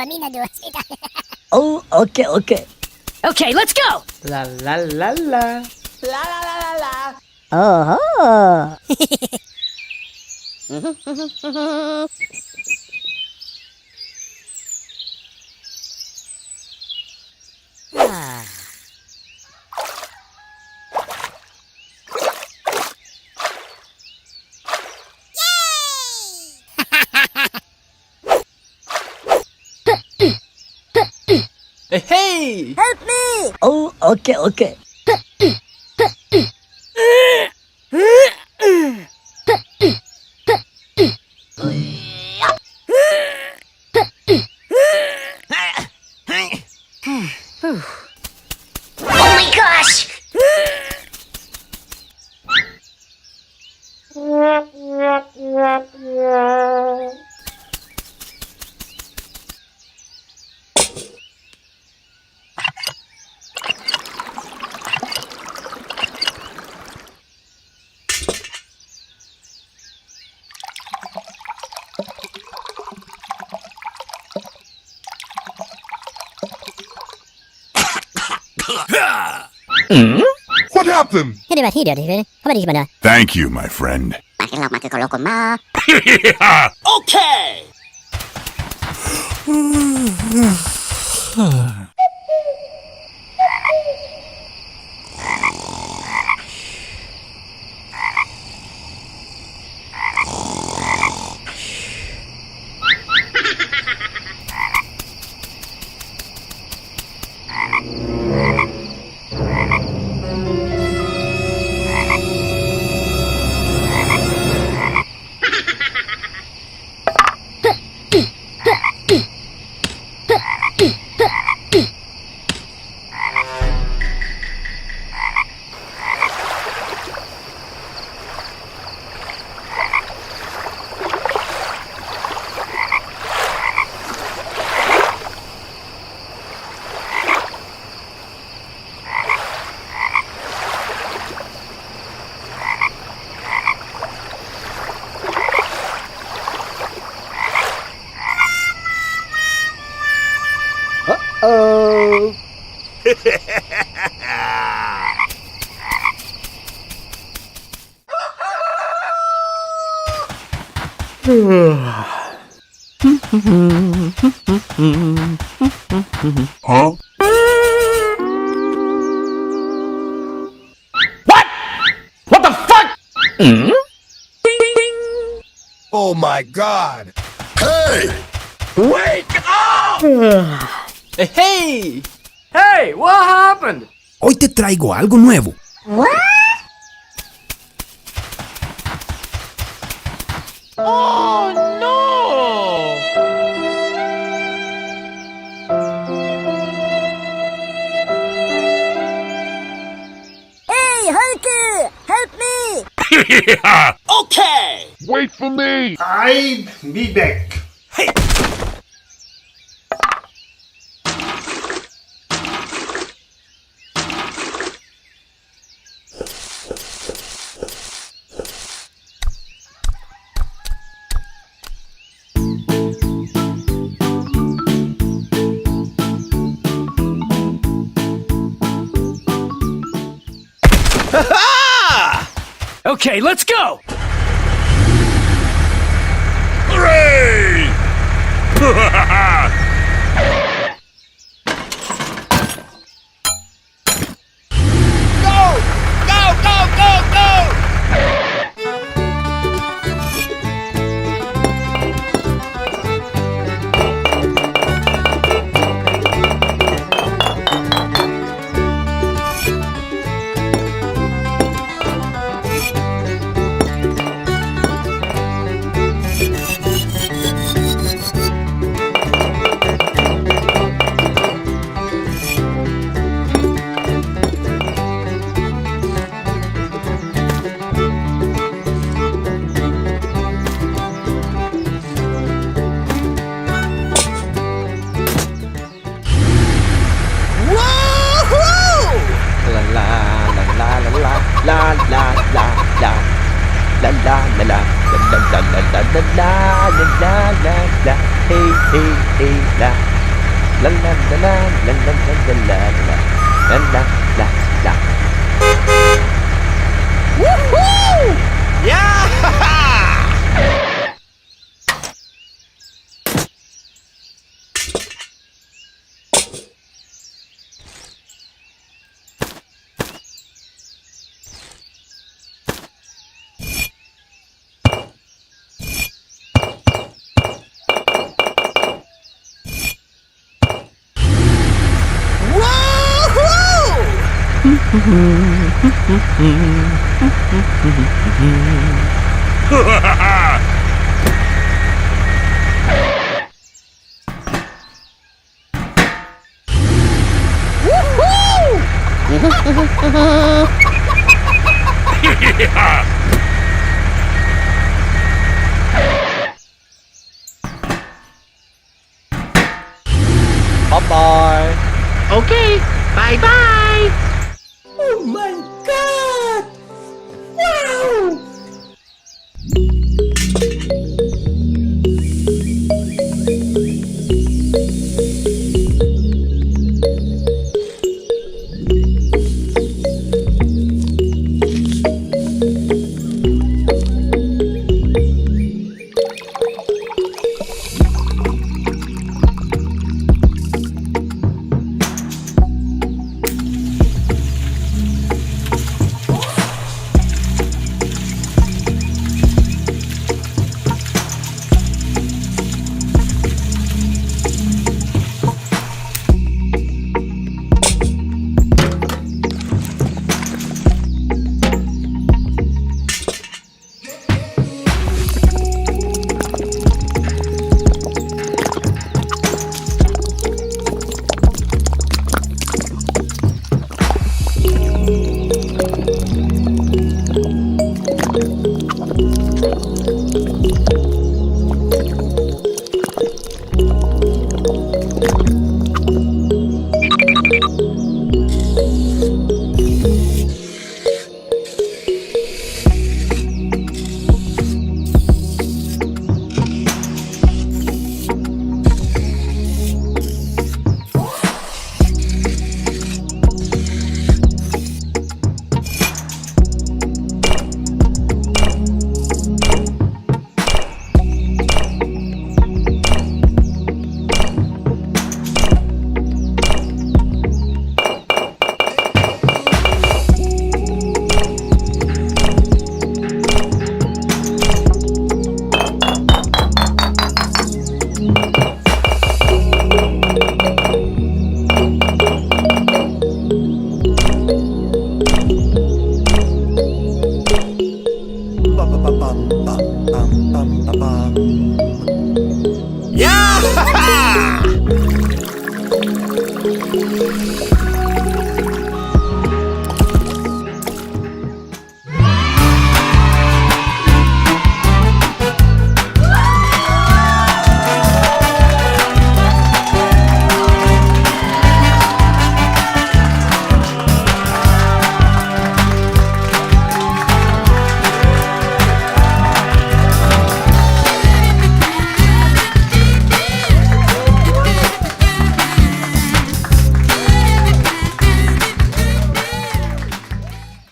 Mina dua. Oh, okay. Okay, let's go. La la la la. La la la la la. Oh. Hey! Help me! Oh, okay. Oh my gosh! What happened? Thank you, my friend. Okay! Oh. Huh? What the fuck? Oh my god! Hey! Wake up! Hey! Hey, what happened? Hoy te traigo algo nuevo. Oh no! Hey, Hulky! Help me! Okay! Wait for me! I'll be back. Hey! Okay, let's go! Hooray! Hey, hey, hey, la. La la la la la la la la la la la la la. Woohoo! Yeah! Bye-bye. Okay, bye-bye. Oh my God! Wow!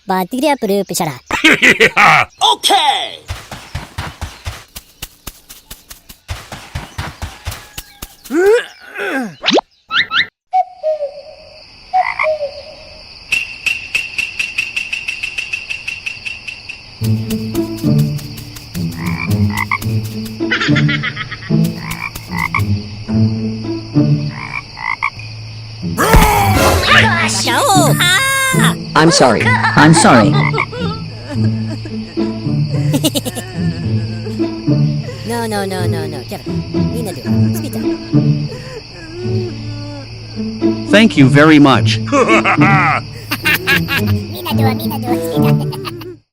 Bateria perup siya. Okay. I'm sorry. I'm sorry. No. Thank you very much. Mina dua.